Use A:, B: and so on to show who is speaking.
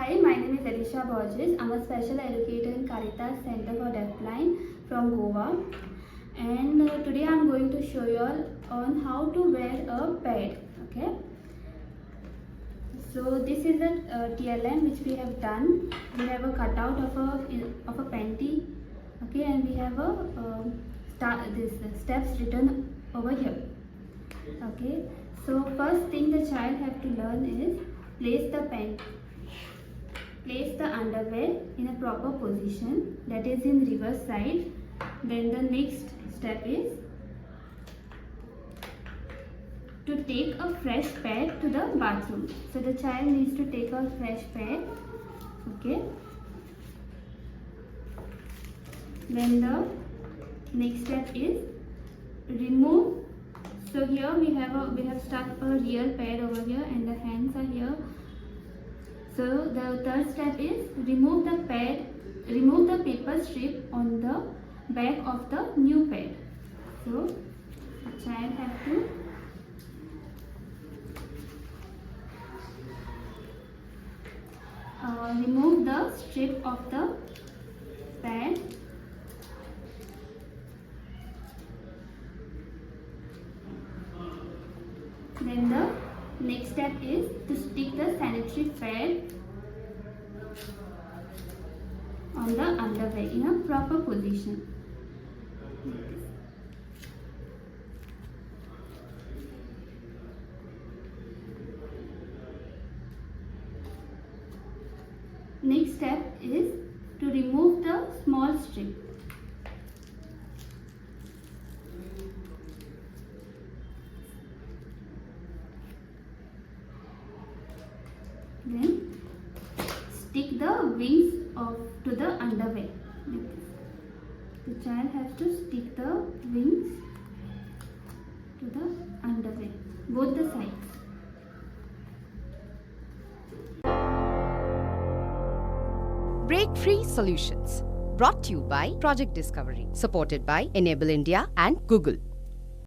A: Hi, my name is Elisha Borges. I'm a special educator in Caritas Center for Deafblind from Goa. And today I'm going to show you all on how to wear a pad. Okay. So this is a TLM which we have done. We have a cutout of a panty. Okay, and we have a this steps written over here. Okay. So first thing the child have to learn is place the underwear in a proper position, that is in reverse side. Then the next step is to take a fresh pad to the bathroom. So the child needs to take a fresh pad. Okay. Then the next step is remove. So here we have stuck a real pad over here and the hands are here. So the third step is remove the paper strip on the back of the new pad. So the child have to remove the strip of the pad. Then the next step is to stick the sanitary pad on the underwear in a proper position. Next step is to remove the small strip. Then stick the wings to the underwear. The child has to stick the wings to the underwear, both the sides.
B: Break-free solutions brought to you by Project Discovery, supported by Enable India and Google.